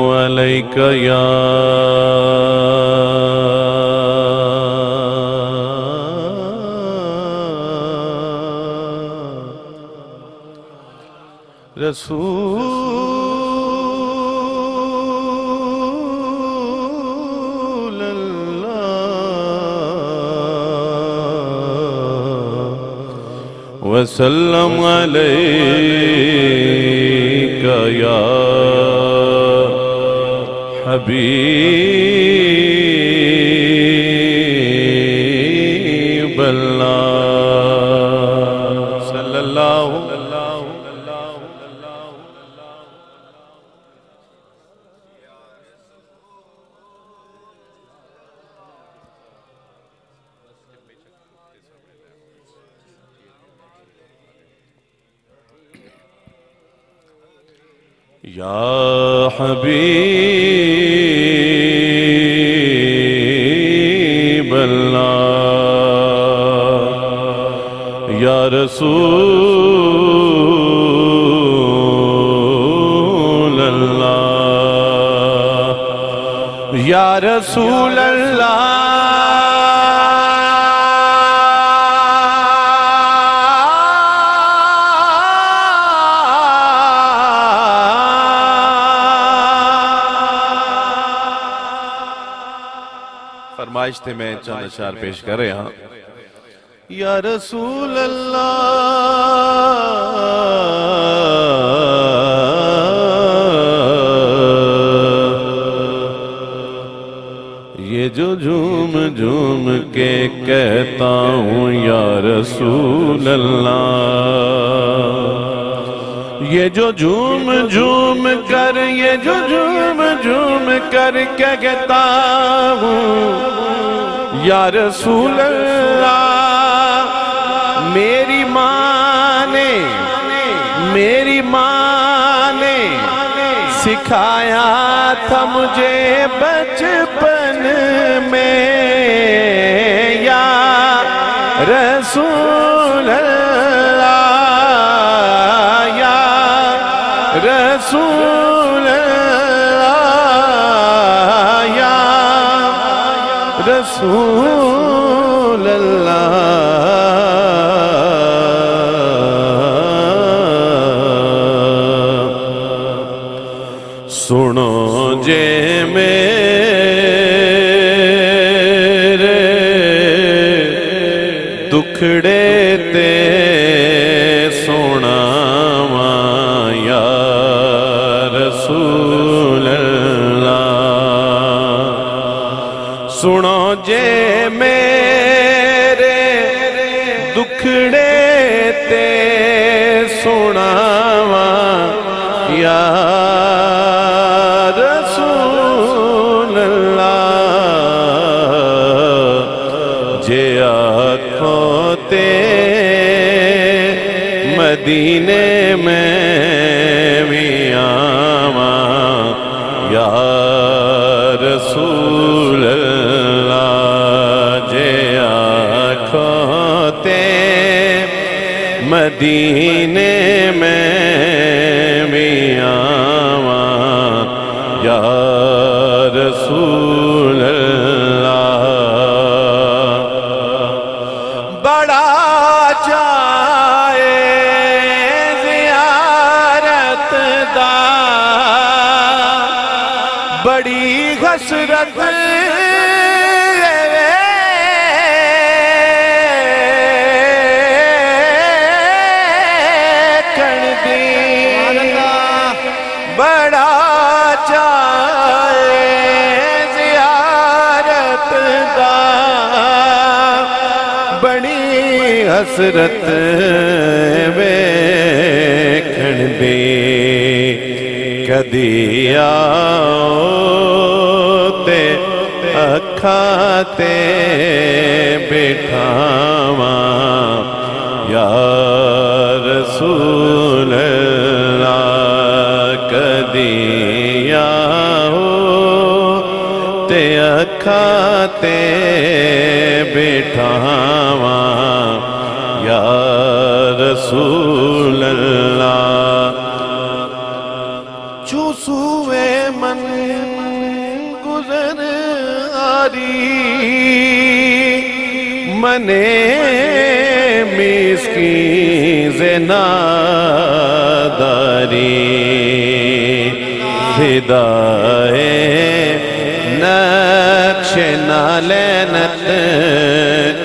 عليك يا رسول الله وسلم عليك يا حبيب الله صلى الله يا حبيب الله يا رسول الله يا رسول الله فرمائش تھے میں چند اشعار پیش کر رہے ہیں یا رسول اللہ یہ جو جھوم جھوم کے کہتا ہوں یا رسول اللہ یہ جو جھوم جھوم کر یہ جو جھوم جھوم کر کہتا ہوں یا رسول اللہ میری ماں نے سکھایا تھا مجھے بچپن میں یا رسول اللہ رسول اللہ یا رسول اللہ سنو جے میرے دکھڑے تے سونا سنو جے میرے دکھڑے تے سناواں یا رسول اللہ جے آنکھوں تے مدینے میں بھی آواں یا رسول مدینے میں بھی آواں یا رسول اللہ بڑا چاہے زیارت دا بڑی حسرت بڑا چاہے زیارت دا بڑی حسرت ویکھن دی کدی آؤ تے اکھاں تے بٹھاواں یا رسول اللہ کدی آؤ تے اکھاں تے بٹھاواں یا رسول اللہ چوسوے من گزر آری منے مسکین زناداری فدائے نقش نالینت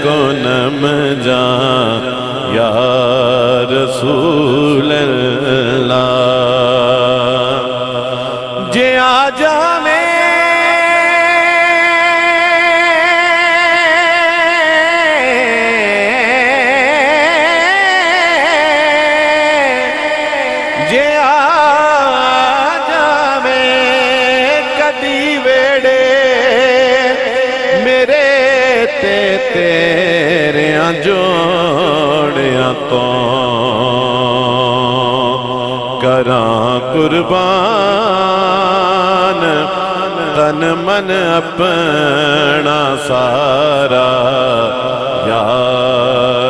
کنم جان یا رسول اللہ جے آجا میں جے آجا میں کدی ویڑے میرے تے تیرے جوڑیاں تو کراں قربان تن من اپنا سارا یا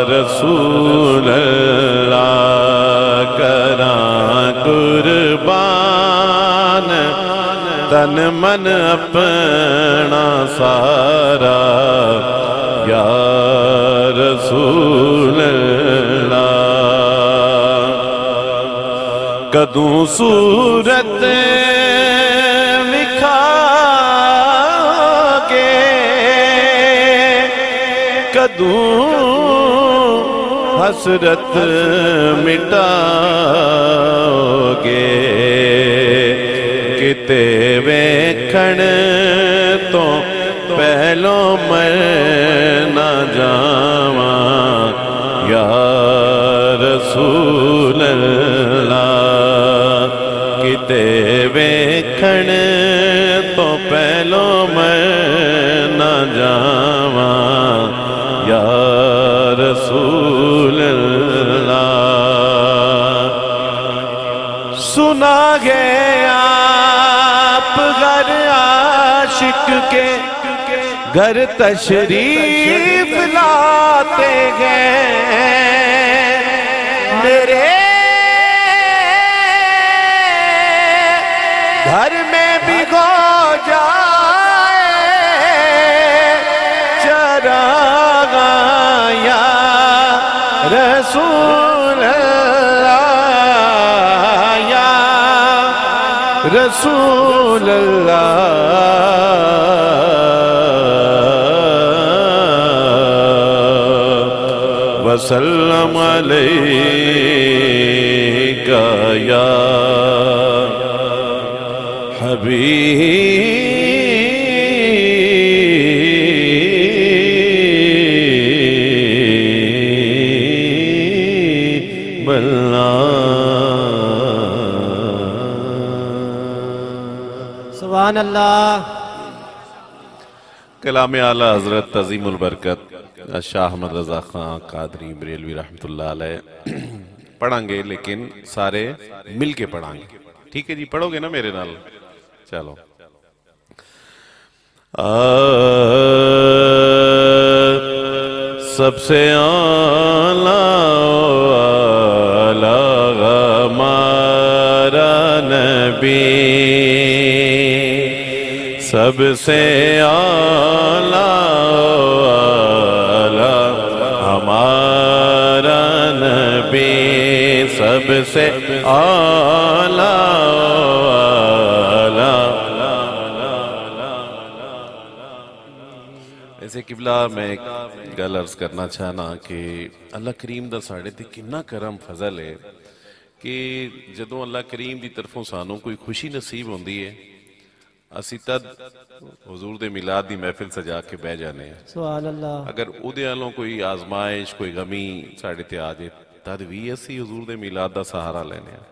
رسول اللہ کراں قربان تن من اپنا سارا یا رسول اللہ کدوں صورت وکھا کے کدوں حسرت مٹاؤگے کتے ویکھن تو پہلو مر نہ جاواں یا رسول اللہ کتے ویکھن تو پہلو مر نہ جاواں یا رسول اللہ سنا گئے آپ گھر عاشق کے گھر تشریف لاتے گئے میرے گھر میں بھی گو جائے چراغاں یا رسول اللہ یا رسول اللہ وسلم علیکہ یا حبیب اللہ سبحان اللہ کلام اعلیٰ حضرت عظیم البرکت شاہ احمد رضا خان قادری بریلوی رحمت اللہ علیہ پڑھیں گے لیکن سارے مل کے پڑھیں گے ٹھیک ہے جی پڑھو گے نا میرے نال چلو سب سے اعلیٰ ہمارا نبی سب سے اعلیٰ ہمارا نبی سب سے اعلیٰ ایسے قبلہ میں ایک گل عرض کرنا چاہنا کہ اللہ کریم دا ساڑے تے کنا کرم فضل ہے کہ جدوں اللہ کریم دی طرفوں سانوں کوئی خوشی نصیب ہوندی ہے اسی تد حضور دے میلاد دی محفل سجا کے بہ جانے ہیں سبحان اللہ اگر او دے آلوں کوئی آزمائش کوئی غمی ساڑے تے آجے تد بھی اسی حضور دے میلاد دا سہارا لینے ہیں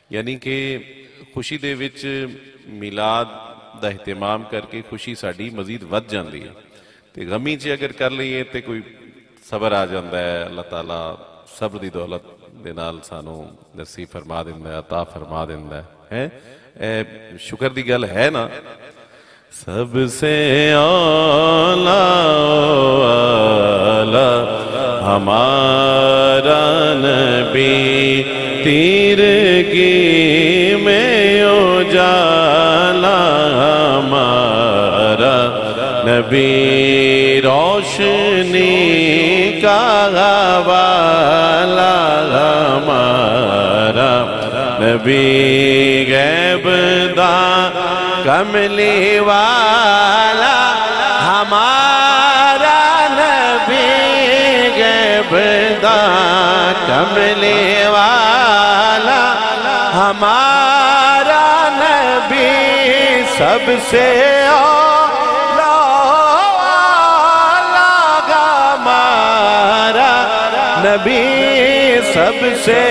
یعنی کہ خوشی دے وچ میلاد دا اہتمام کر کے خوشی ساڑی مزید ود جاندی ہے تے غمی چے اگر کر لئیے تے کوئی صبر آ جاندہ ہے اللہ تعالیٰ صبر دی دولت دے نال سانو نصیب فرما دیندہ ہے عطا فرما دیندہ ہے شکر دی گل ہے نا سب سے اعلیٰ ہمارا نبی تیرگی میں اجالا ہمارا نبی روشنی کا حوالہ ہمارا نبی غیب داں کملی والا ہمارا نبی غیب داں کملی والا ہمارا نبی سب سے اولا ہمارا نبی سب سے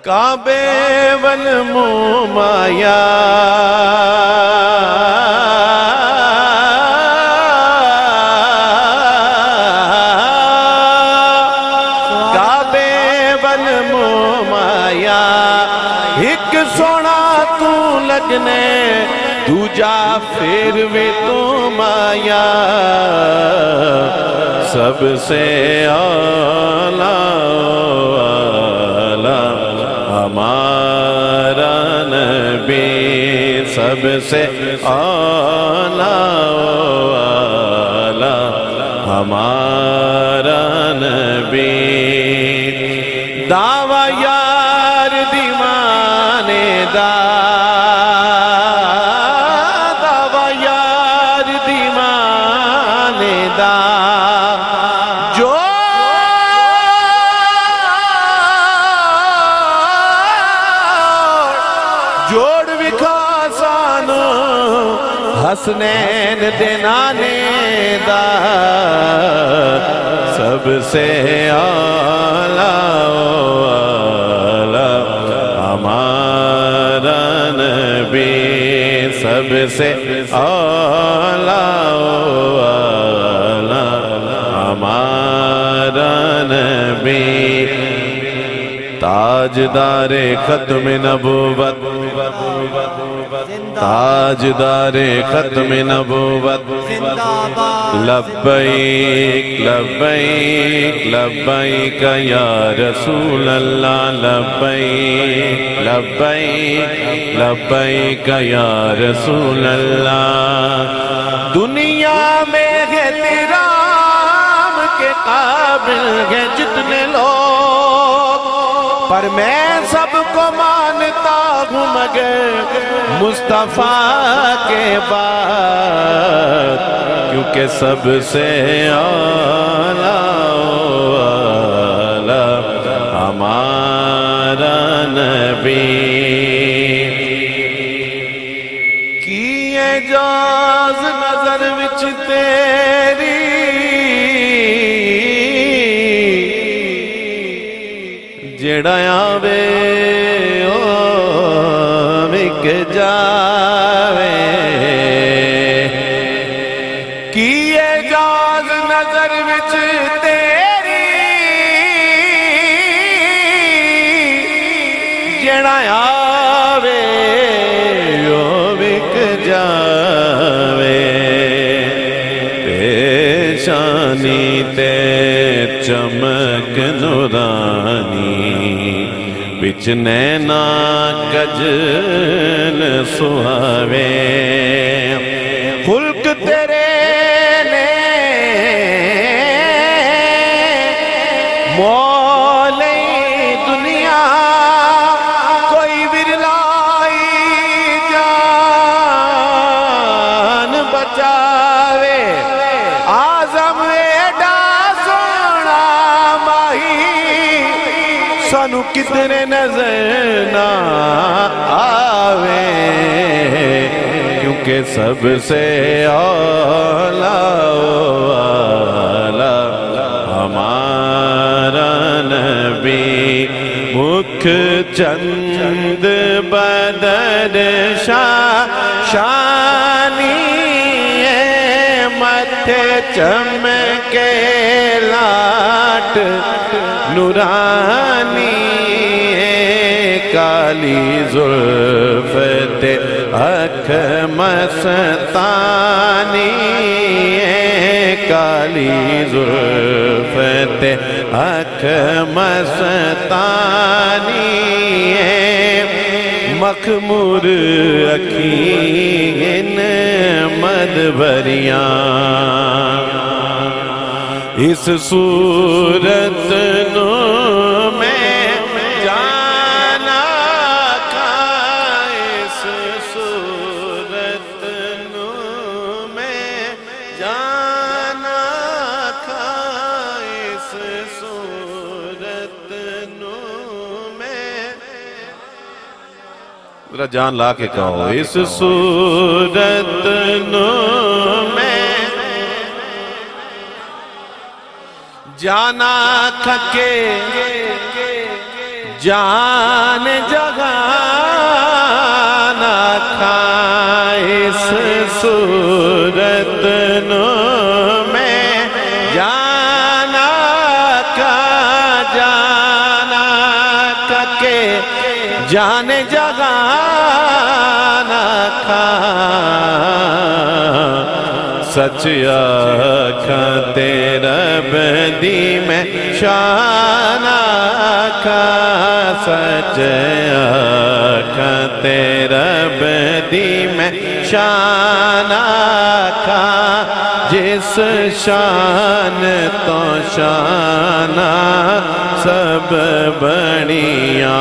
کعبے والممایا کعبے والممایا ایک سونا تو لگنے دوجا پھر بھی تو مایا سب سے اعلیٰ ہمارا نبی سب سے اعلیٰ ہمارا نبی دعویٰ یار دیوانے دا دعویٰ یار دیوانے دا جوڑ وکھا سانو حسنین دینانے دا سب سے اعلیٰ ہمارا نبی سب سے اعلیٰ ہمارا نبی تاجدار ختم نبوت تاجدار ختم نبوت لبیک لبیک لبیک یا رسول اللہ لبیک لبیک لبیک یا رسول اللہ دنیا میں ہے تیرام کے قابل ہے جتنے لوگ پر میں سب کو مانتا ہوں مگر مصطفیٰ کے بعد کیونکہ سب سے اعلیٰ ہمارا نبی کی اعجاز نظر وچ تیری جڑا آوے او وک جاوے کی اعجاز نظر وچ تیری جڑا آوے او وک جاوے پیشانی تے چمک نورانی بچ نینا کجل سہاوے خلق تیرے نے مولی دنیا کوئی ورلائی جان بچاوے آزم ایڈا سونا ماہی سانو کتنے نظر نہ آوے کیونکہ سب سے اعلیٰ ہمارا نبی مکھ چند بدر شانی متھے چمکے لاٹ نورانی کالی زلف تے اکھ مستانی کالی زلف رفت اک مستانی مخمور اکھین مدبریاں اس صورت نو میں جانا کا اس صورت نو میں جانا کا اس صورت نو میں ذرا جان لا کے کہو اس صورت نو میں جانا کھکے جان جگانا کھا اس صورت نو میں جانا کا جانا کھکے جان جگانا کھا سچ آکھاں تیرا بدی میں شان آکھاں سچ آکھاں تیرا بدی میں شان آکھاں جس شان تو شان سب بڑیاں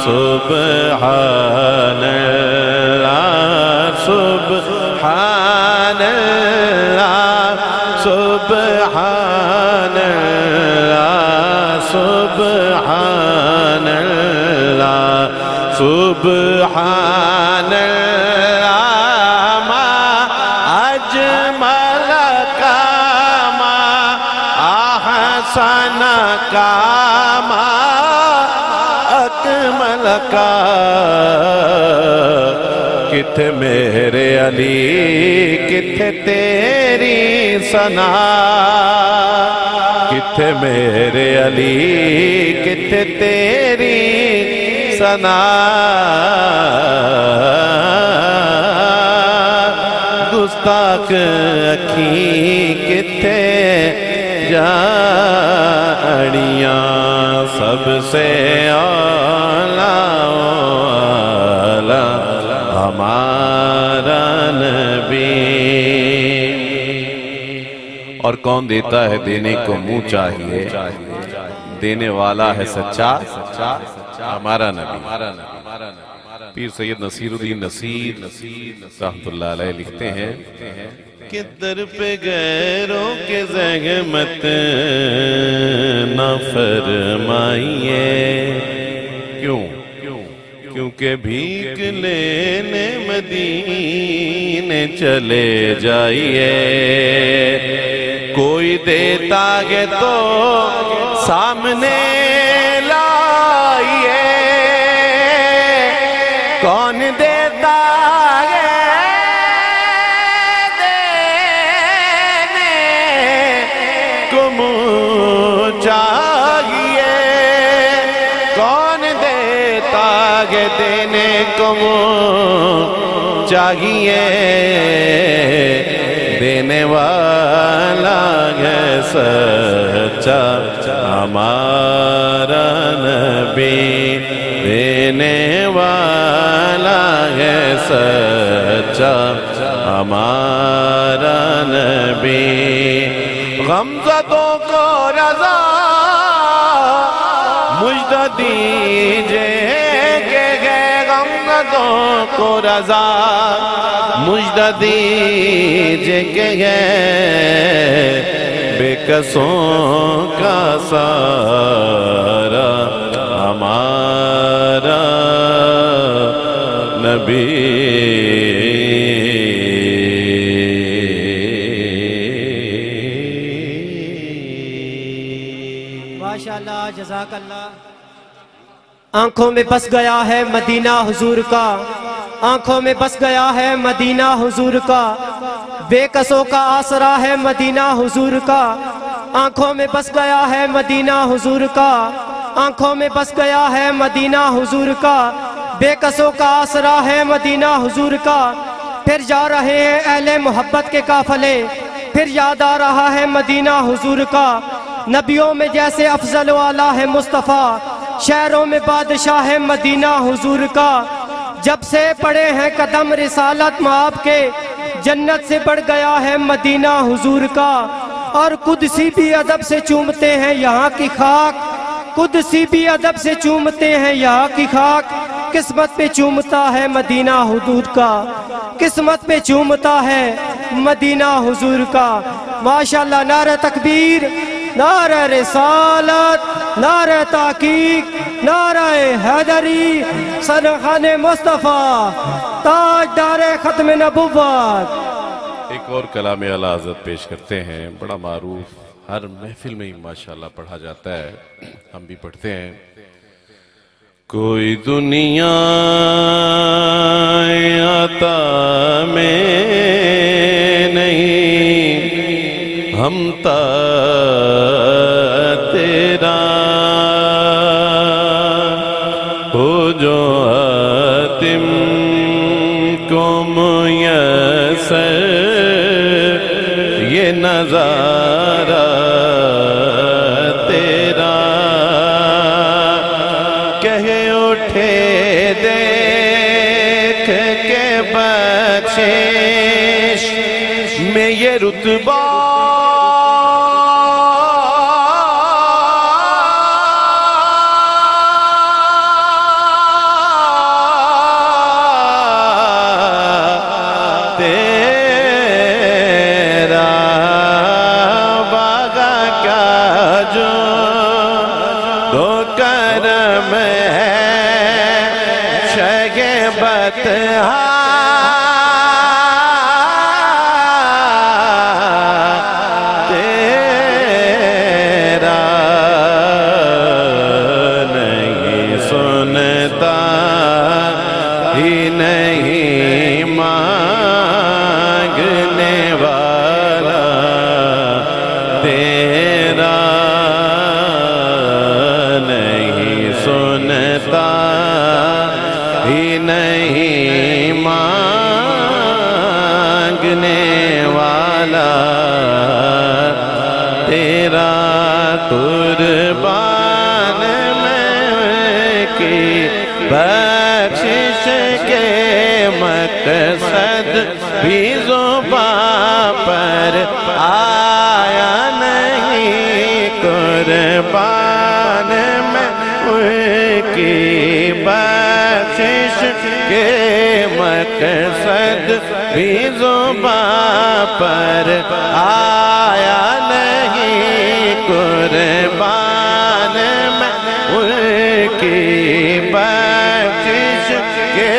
سبحان اللہ سبحان اللہ سبحان اللہ سبحان اللہ سبحان اللہ ما اجمل کا ما احسن کا ما اکمل کا کتھے میرے علی کتھے تیری ثنا کتھے میرے علی کتھے تیری ثنا گستاخ اکھیں کتھے جاڑیاں سب سے ہمارا نبی اور کون دیتا ہے دینے کو منہ چاہیے دینے والا ہے سچا ہمارا نبی پیر سید نصیر الدین نصیر رحمت اللہ علیہ لکھتے ہیں کہ در پہ غیروں کے زحمت نہ فرمائیے کیوں کیونکہ بھیک لینے مدینے چلے جائیے کوئی دیتا ہے تو سامنے لائیے کون دیتا ہے دینے کو منہ چاہیے کون دیتا ہے دینے کو منہ چاہیے دینے والا ہے سچا ہمارا نبی دینے والا ہے سچا ہمارا نبی غمزدوں کو رضا مجدہ دیجئے کہ غمزدوں کو رضا مجدہ دیجئے کہ بے کسوں کا سارا ہمارا نبی ماشاءاللہ جزاک اللہ آنکھوں میں بس گیا ہے مدینہ حضور کا آنکھوں میں بس گیا ہے مدینہ حضور کا بے کسوں کا آسرا ہے مدینہ حضور کا آنکھوں میں بس گیا ہے مدینہ حضور کا آنکھوں میں بس گیا ہے مدینہ حضور کا بے کسوں کا آسرا ہے مدینہ حضور کا پھر جا رہے ہیں اہل محبت کے قافلے پھر یاد آ رہا ہے مدینہ حضور کا نبیوں میں جیسے افضل والا ہے مصطفیٰ، شہروں میں بادشاہ ہے مدینہ حضور کا۔ جب سے پڑے ہیں قدم رسالت مآب کے، جنت سے بڑھ گیا ہے مدینہ حضور کا۔ اور قدسی بھی ادب سے چومتے ہیں یہاں کی خاک، قدسی بھی ادب سے چومتے ہیں یہاں کی خاک۔ قسمت پہ چومتا ہے مدینہ حضور کا، قسمت پہ چومتا ہے مدینہ حضور کا۔ ماشاءاللہ، نعرہ تکبیر، نعرہ رسالت، نعرہ تحقیق، نعرہ حیدری، سرخان مصطفیٰ، تاجدار ختم نبوت۔ ایک اور کلام اعلیٰ حضرت پیش کرتے ہیں، بڑا معروف، ہر محفل میں ہی ماشاءاللہ پڑھا جاتا ہے، ہم بھی پڑھتے ہیں۔ کوئی دنیا عطا میں نہیں، ہم تا تیرا ہو جو حاتم کو میسر یہ نظارہ تیرا، کہے اٹھے دیکھ کے بخشش میں یہ رتبہ، قربان میں کی بخشش کے مقصد بھی زباں پر آیا نہیں، قربان میں کی بخشش کے مقصد بھی زباں پر آیا نہیں، قربان میں ان کی بخشش کے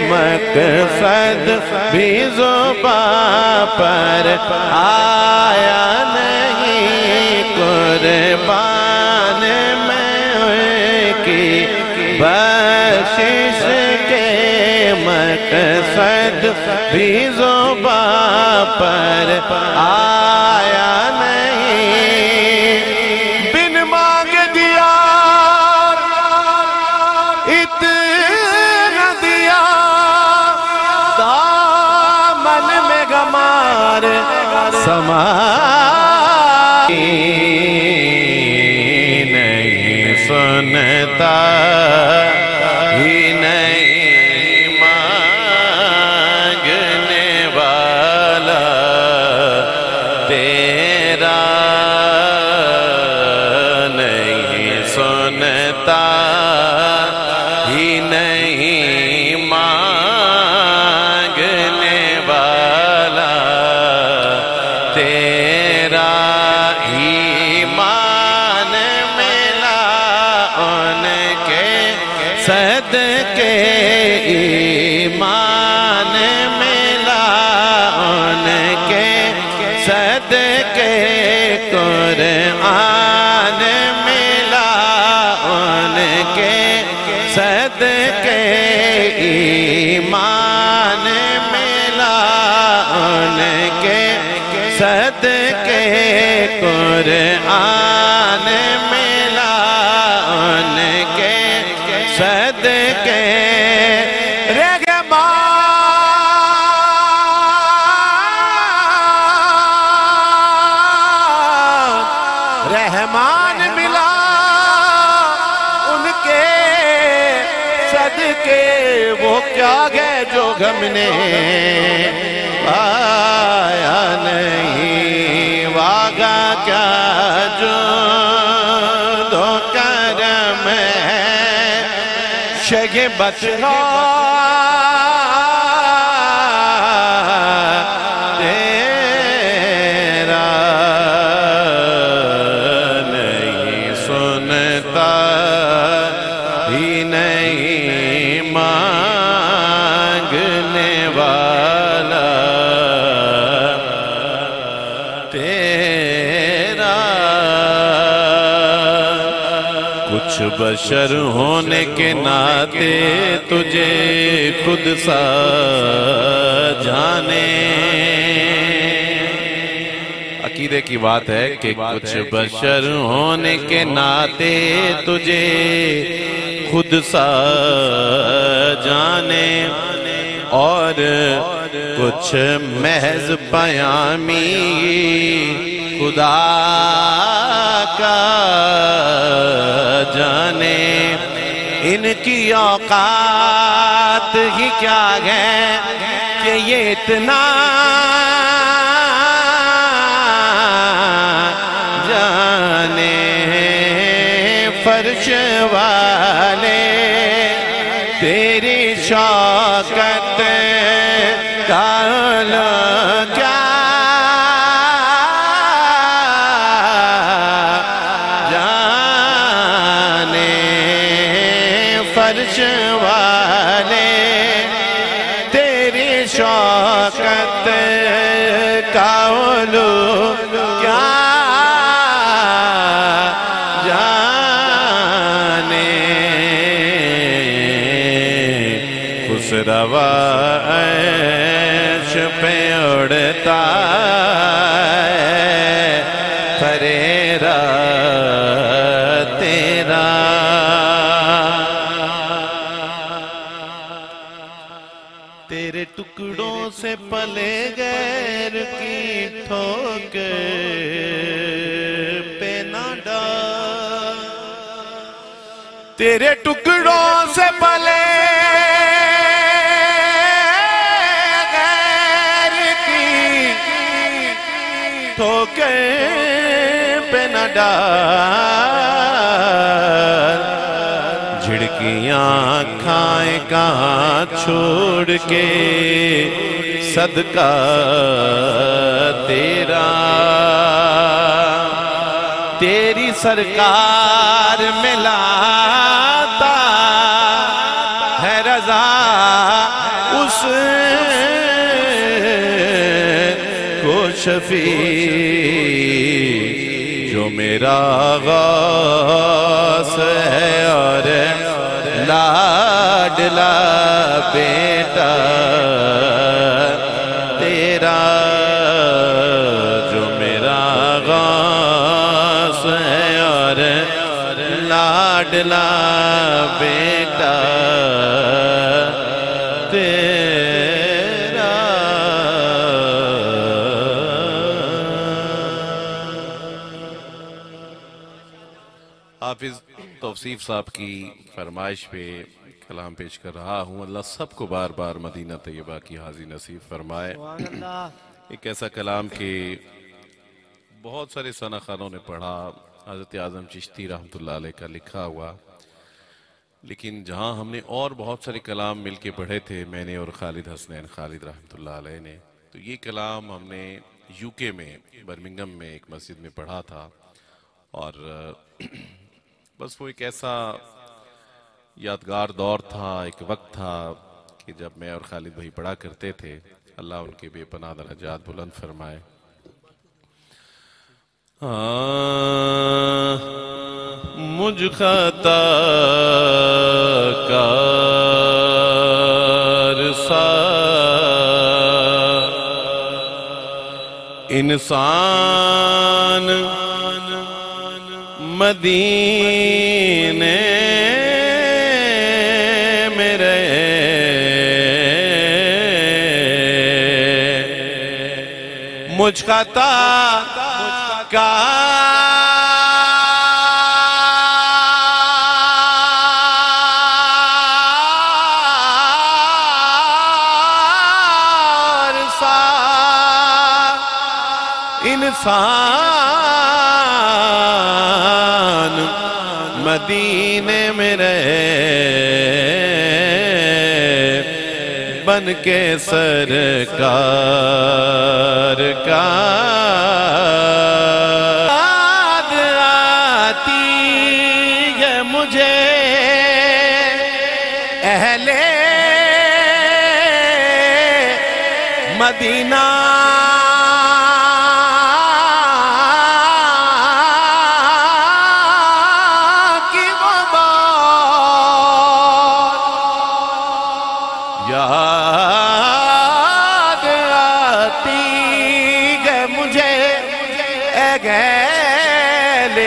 مقصد بھی زباں پر آیا نہیں، قربان میں ان کی بخشش کے مقصد بھی زباں پر آیا نہیں، بن مانگ دیا اتنا دیا، دامن میں گمار سمائی نہیں، سنتا ہی نہیں مانگنے والا تیرا، نہیں سنتا ہی نہیں مانگنے والا تیرا، ایمان ملا ان کے وہ کیا ہے جو غم نے پایا نہیں، واگا کیا جو دو کرم ہے شگ بچگا تیرا نہیں سنتا ہی نہیں مانگنے والا تیرا، کچھ بشر ہونے کے ناطے تجھے خود سا جانے، عقیدے کی بات ہے کہ کچھ بشر ہونے کے ناطے تجھے خود سا جانے، اور کچھ محض پیامی خدا کا جانے، ان کی اوقات ہی کیا ہے کہ یہ اتنا جانے، فرش والے تیری شوکت کا کیا جانے، فرش والے تیری شوکت کا کیا روا عیش پہ اڑتا ہے فریرا تیرا، تیرے ٹکڑوں سے پلے غیر کی ٹھوکر پہ نہ ڈال، تیرے ٹکڑوں سے پلے ٹھوکر پہ نہ ڈال، جھڑکیاں کھائیں کہاں چھوڑ کے صدقہ تیرا، تیری سرکار میں لاتا ہے رضا اس شفیع جو میرا غوث ہے اور لاڈلا بیٹا تیرا، جو میرا غوث ہے اور لاڈلا بیٹا تیرا۔ حافظ توصیف صاحب کی فرمائش پہ کلام پیش کر رہا ہوں۔ اللہ سب کو بار بار مدینہ طیبہ کی حاضری نصیب فرمائے۔ ایک ایسا کلام کہ بہت سارے ثنا خانوں نے پڑھا، حضرت اعظم چشتی رحمت اللہ علیہ کا لکھا ہوا، لیکن جہاں ہم نے اور بہت سارے کلام مل کے پڑھے تھے، میں نے اور خالد حسنین خالد رحمت اللہ علیہ نے، تو یہ کلام ہم نے یو کے میں برمنگم میں ایک مسجد میں پڑھا تھا، اور بس وہ ایک ایسا یادگار دور تھا، ایک وقت تھا کہ جب میں اور خالد بھائی پڑھا کرتے تھے۔ اللہ ان کے بے پناہ درجات بلند فرمائے۔ مجھ خطا کار سا انسان مدینے میں رہے، مجھ خطا انسان مدینے میں رہے بن کے سرکار کا یاد آتی ہے مجھے اہل مدینہ کی وہ بات یاد آتی ہے مجھے اہل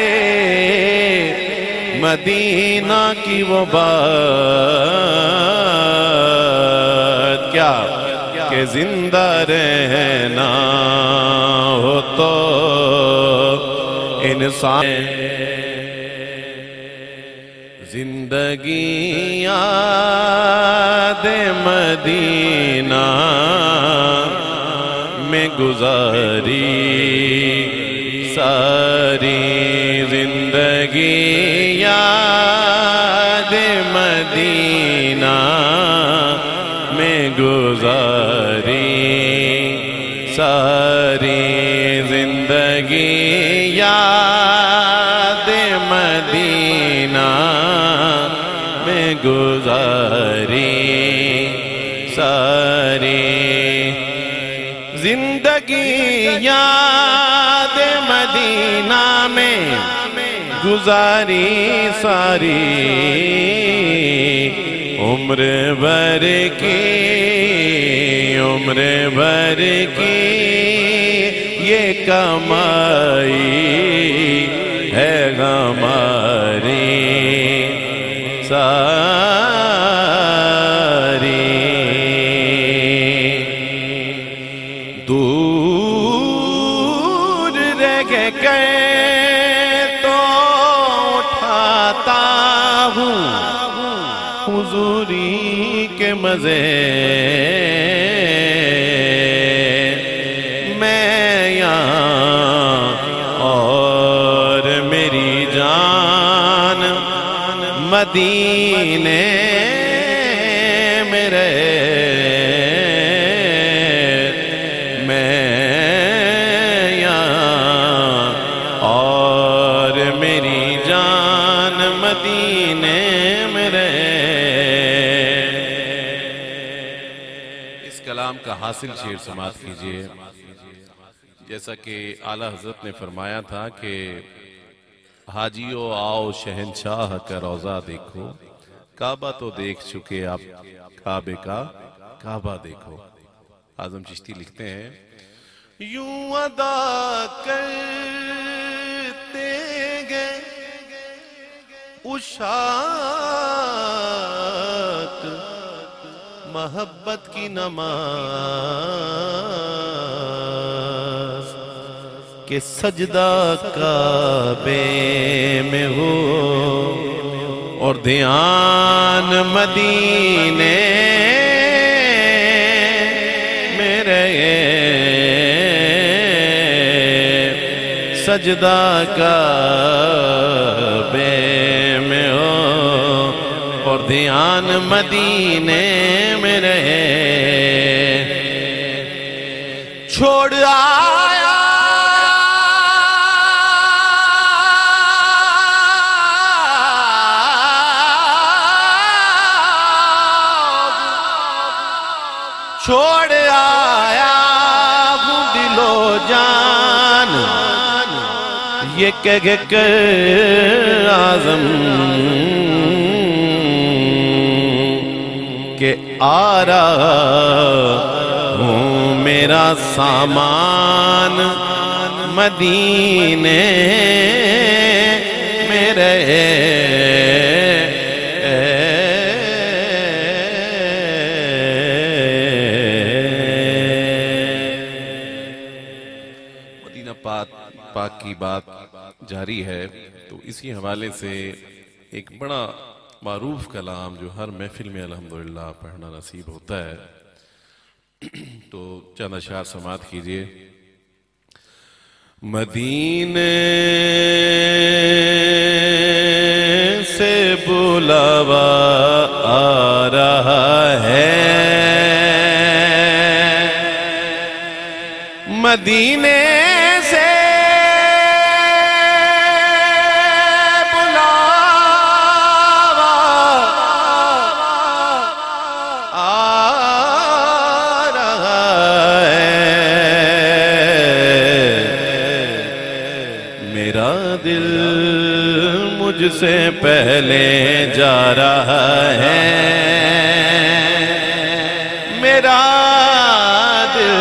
مدینہ کی وہ بات کیا کہ زندہ رہنا ہو تو انسان زندگی یاد مدینہ میں گزاری ساری زندگی یاد مدینہ میں گزاری ساری زندگی یاد مدینہ میں گزاری ساری زندگی یاد مدینہ میں گزاری ساری عمر بھر کی یہ کمائی ہے ہماری ساری دور رہ گئے تو اٹھاتا ہوں حضوری کے مزے میں یہاں اور میری جان مدینے میں رہے میں یہاں اور میری جان مدینے میں رہے کلام کا حاصل شعر سماعت کیجئے جیسا کہ اعلیٰ حضرت نے فرمایا تھا کہ حاجیو آؤ شہنشاہ کا روضہ دیکھو کعبہ تو دیکھ چکے آپ کعبے کا کعبہ دیکھو اعظم چشتی لکھتے ہیں یوں ادا کرتے گئے عشاق محبت کی نماز کہ سجدہ کعبے میں ہو اور دھیان مدینے میں رہے سجدہ کعبے میں ہو اور دھیان مدینے میں رہے چھوڑ آیا چھوڑ آیا ہوں دل و جان یہ کہہ کر اعظم کہ آ رہا ہوں میرا سامان مدینے میں رہے مدینہ پاک کی بات جاری ہے تو اسی حوالے سے ایک بڑا معروف کلام جو ہر محفل میں الحمدللہ پڑھنا نصیب ہوتا ہے تو چند اشعار سماعت کیجئے مدینے سے بلاوا آ رہا ہے، مدینے سے مجھ سے پہلے جا رہا ہے، میرا دل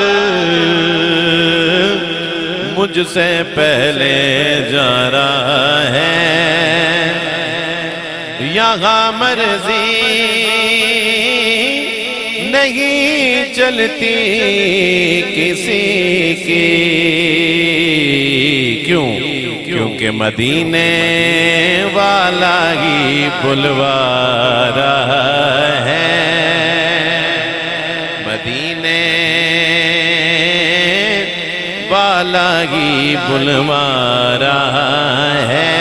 مجھ سے پہلے جا رہا ہے، یہاں مرضی نہیں چلتی کسی کی، کیوں؟ کیونکہ مدینے والا ہی بلوا رہا ہے، مدینے والا ہی بلوا رہا ہے،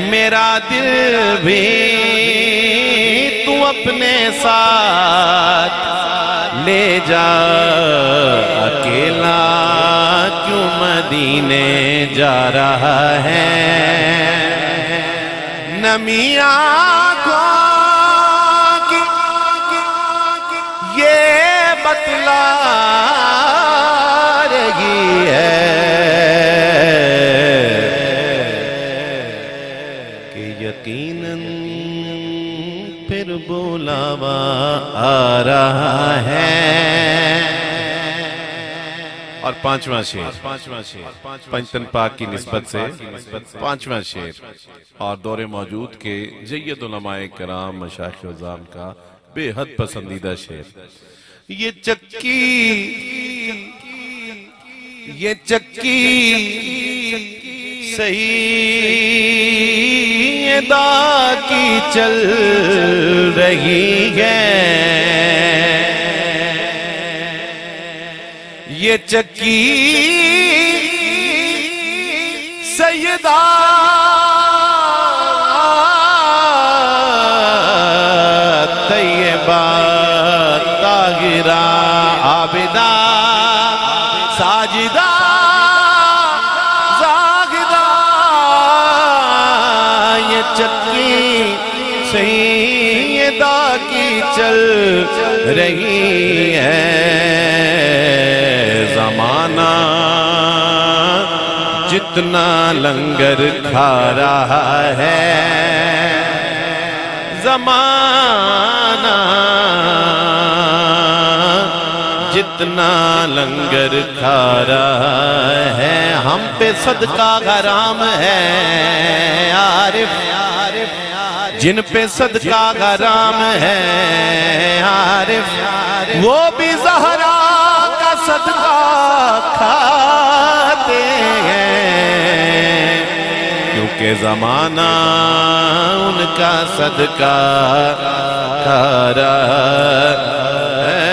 میرا دل بھی تو اپنے ساتھ لے جا، اکیلا کیوں مدینے جا رہا ہے، نمی آنکھوں کی یہ بتلا رہی ہے کہ یقیناً پھر بلاوا آ رہا ہے۔ اور پانچواں شعر پنجتن پاک کی نسبت سے پانچواں شعر اور دور موجود کے جید علماء کرام مشایخ عظام کا بے حد پسندیدہ شعر، یہ چکی سیدہ کی چل رہی ہے، یہ چکی سیدہ طیبہ طاہرہ عابدہ ساجدہ زاہدہ، یہ چکی سیدہ کی چل رہی ہے، زمانہ جتنا لنگر کھا رہا ہے، زمانہ جتنا لنگر کھا رہا ہے، ہم پہ صدقہ حرام ہے عارف، جن پہ صدقہ حرام ہے عارف، وہ بھی زہرا کا صدقہ کھاتے ہیں، کیونکہ زمانہ ان کا صدقہ کھا رہا ہے۔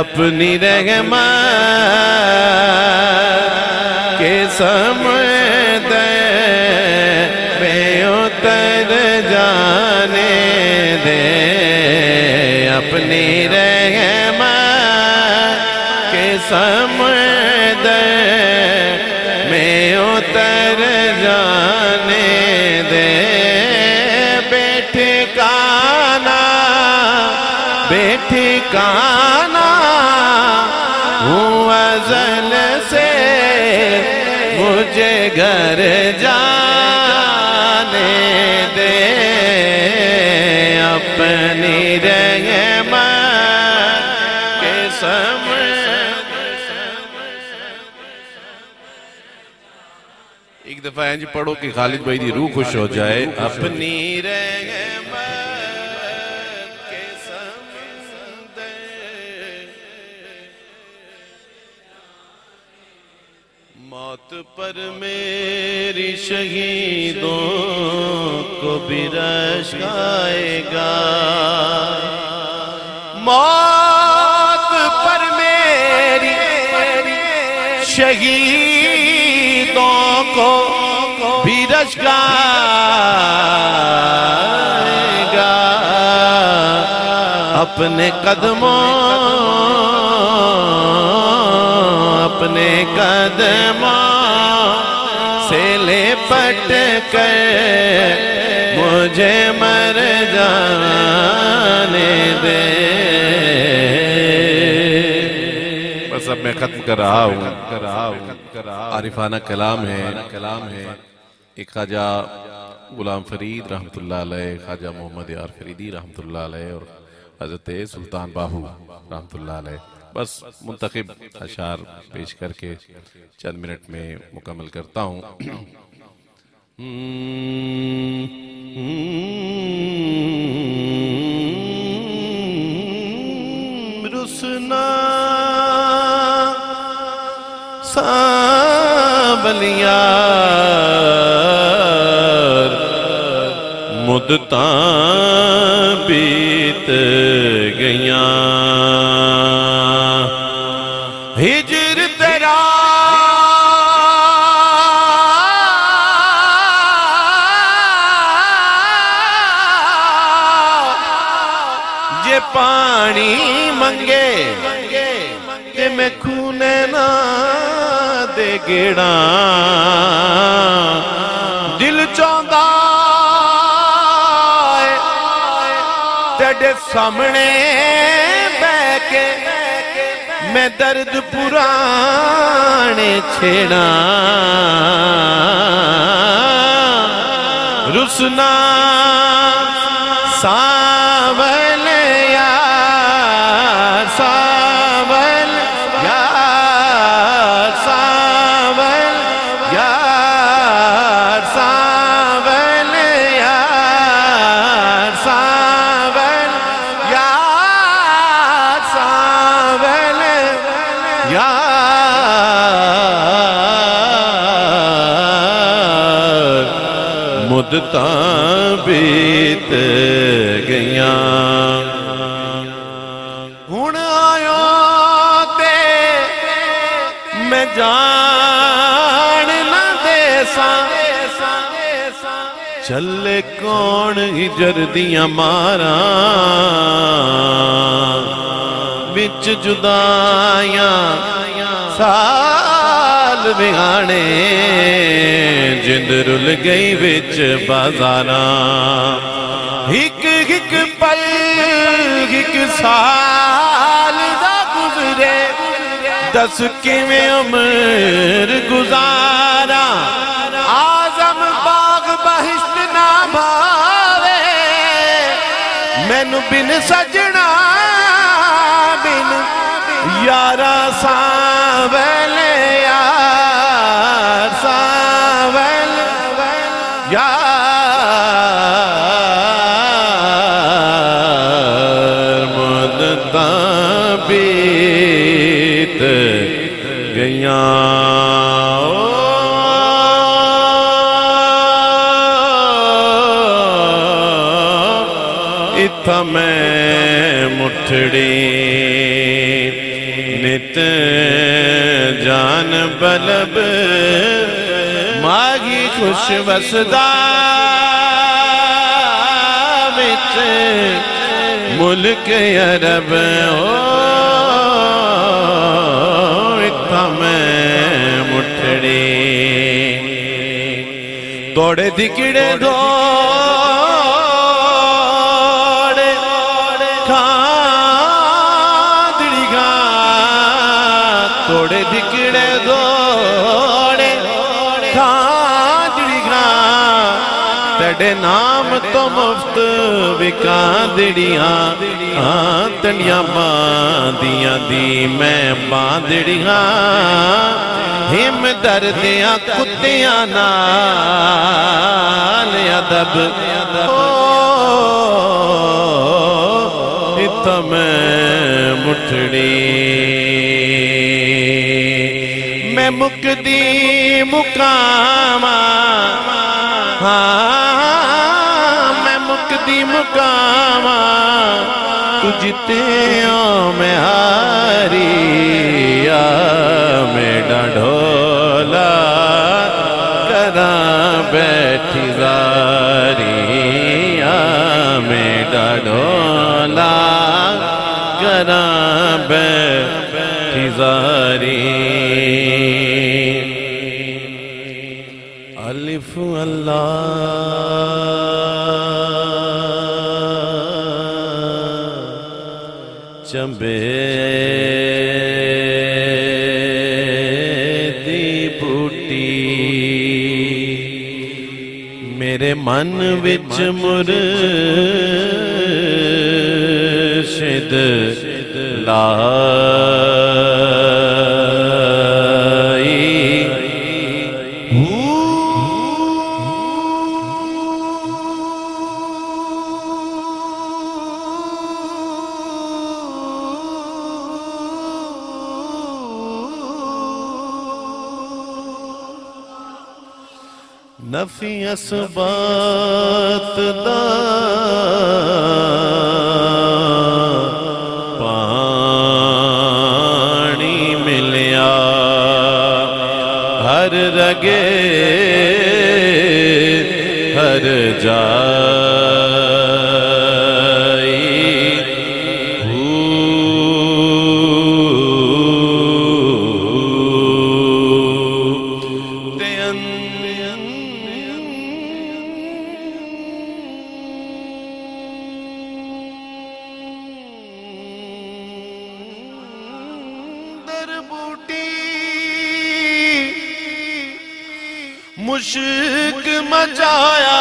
اپنی رحمت کے سمندر میں اتر جانے دے، اپنی رحمت کے سمندر میں اتر جانے دے، ٹھکانا ہوں ازل سے مجھے گھر جانے دے، اپنی رحمت کے ایک دفعہ اینج پڑھو کہ خالد بھائی دی روح خوش ہو جائے، اپنی رحمت کے سمندر موت پر میری شہیدوں کو بھی رشک آئے گا، موت پر میری شہیدوں کو بھی رش گائے گا اپنے قدموں سے لپٹ کر مجھے مر جانے دے. بس اب میں ختم کر رہا ہوں. عارفانہ کلام ہے. ایک خواجہ غلام فرید رحمت اللہ علیہ، خواجہ محمد یار فریدی رحمت اللہ علیہ اور حضرت سلطان باہو رحمت اللہ علیہ. بس منتخب اشعار پیش کر کے چند منٹ میں مکمل کرتا ہوں. رسنا سانبلیار مدتاں بیت گیاں ہجر تیرا جے پانی منگے کہ میں کھونے نہ دے گیڑا دل چاہتا ہے تیرے سامنے بے کے میں درد پرانے چھیڑا رسنا ساول یار ساول یار ساول یار ساول یار ساول یار ساول یار مدتاں بیت گیاں ہن آیا تے میں جان نہ دے ساں چلے کون ہجر دیاں ماراں وچ جدائیاں سال بہانے جند رل گئی وچ بازاراں ہک ہک پل ہک سال دا گزرے دس کیویں عمر گزارا آزم باغ بہشت نہ بھاوے مینو بن سجنا بن یارا ساول یار ساول یار مدتاں بیت گیاں اتھا میں مٹھڑی نت جان بلب ماغی خوش وسدا وچ ملک عرب اتھا میں مٹھڑی توڑے دکڑے دوڑے کھاندڑی گا توڑے دکڑے دوڑے کھاندڑی گا تیڑے نام تو مفت وکاندڑیاں تنیاں باندیاں دی میں باندڑیاں ہم دردیاں کتیاں نال ادب اتھا میں مٹھڑی میں مکدی مقامہ میں مکدی دی مقامہ تجھتے میں ہاری میرا ڈھولا کراں بیٹھی زاری میرا ڈھولا کراں بیٹھی زاری الف اللہ چمبے دی بوٹی میرے من وچ مرشد نفی اسبات دا پانی ملیا ہر رگے ہر مشک مچایا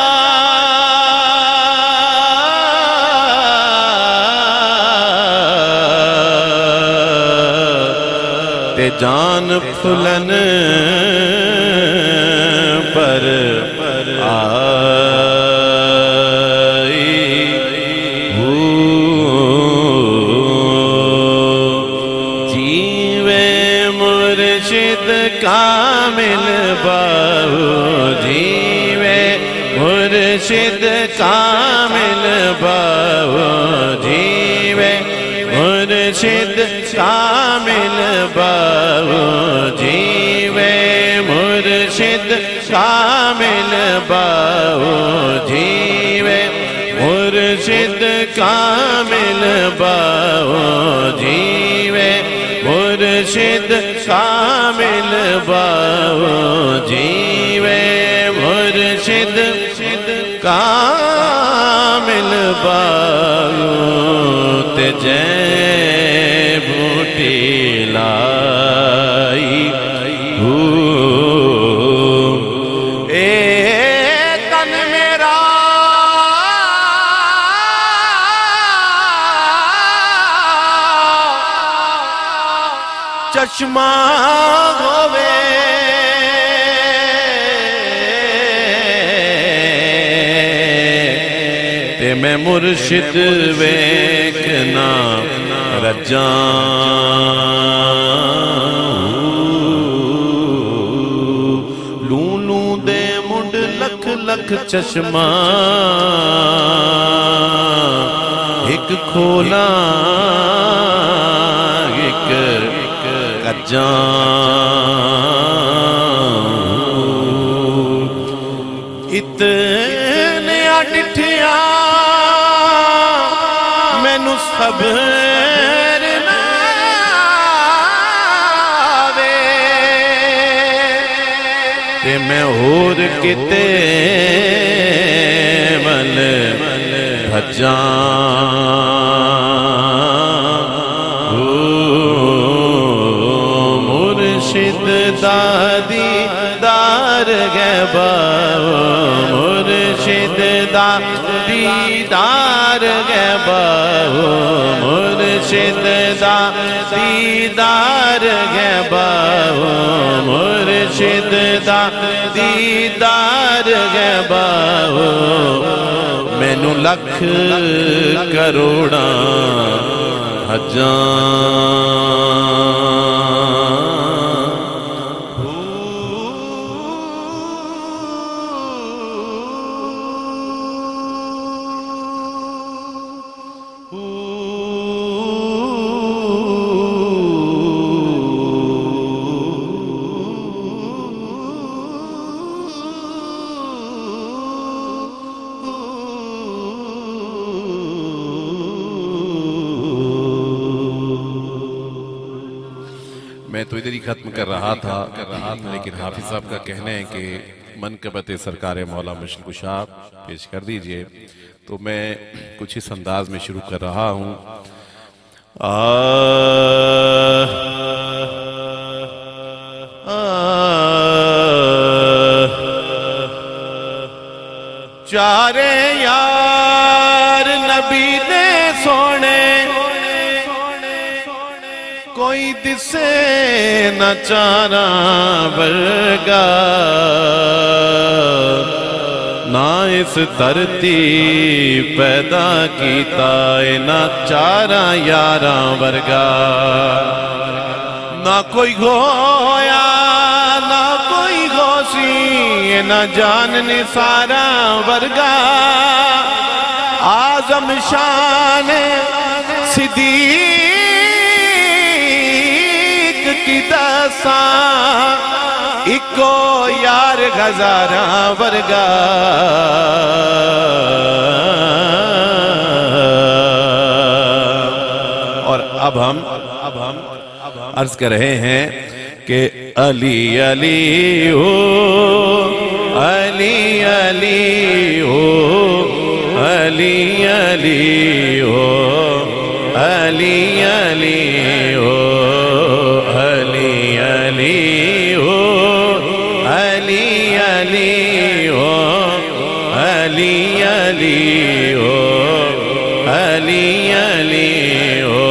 تے جان پھلن پر جیوے مرشد کامل جیوے مرشد کامل باہو جیوے مرشد کامل باہو جیوے مرشد کامل باہو جیوے مرشد کامل باہو جیوے مرشد کامل باہو جیوے مرشد کامل باہو تے جے بوٹی لائی اے تن میرا چشمہ ہووے تے میں مرشد ویکھنا رجاں لولوں دے منڈ لکھ لکھ چشمہ ایک کھولا ایک اتنے ڈٹھیا مینوں صبر نہ آوے تے میں ہور کتے ول بھجاں مرشد دادی دار گے باہو مرشد دادی دار گے باہو مرشد دادی دار گے باہو مرشد دادی دار گے باہو مینوں لکھ کروڑاں حجاں ہی ختم کر رہا تھا لیکن حافظ صاحب کا کہنا ہے کہ منقبت سرکار مولا مشکل کشا پیش کر دیجئے، تو میں کچھ اس انداز میں شروع کر رہا ہوں۔ چارے یار نبی دے سونے، کوئی دسے نہ چارہ ورگا، نہ اس دھرتی پیدا کیتا ہے نہ چارہ یاراں ورگا، نہ کوئی گویا نہ کوئی غوثی نہ جان نثارا ورگا، اعظم شان صدیق کی دساں، اکو یار ہزاراں ورگا، اور اب ہم عرض کر رہے ہیں کہ علی علی ہو، علی علی ہو، علی علی ہو، علی علی ہو، علی علی ہو، علی علی ہو، علی علی ہو، علی علی ہو،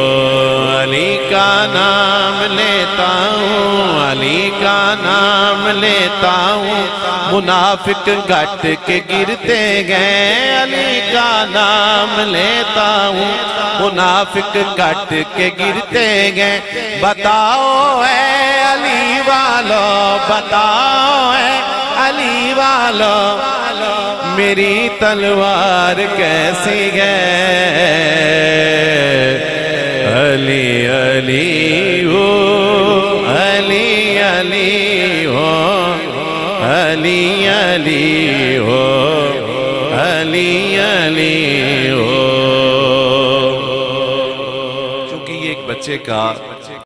علی کا نام لیتا ہوں، علی کا نام لیتا ہوں، منافق گھٹ کے گرتے گئے، علی کا نام لیتا ہوں، منافق گھٹ کے گرتے گئے، بتاؤ اے علی والو، بتاؤ اے علی والو، میری تلوار کیسی ہے، علی علی ہو، علی علی ہو، علی علی ہو، علی علی ہو۔ چونکہ یہ ایک بچے کا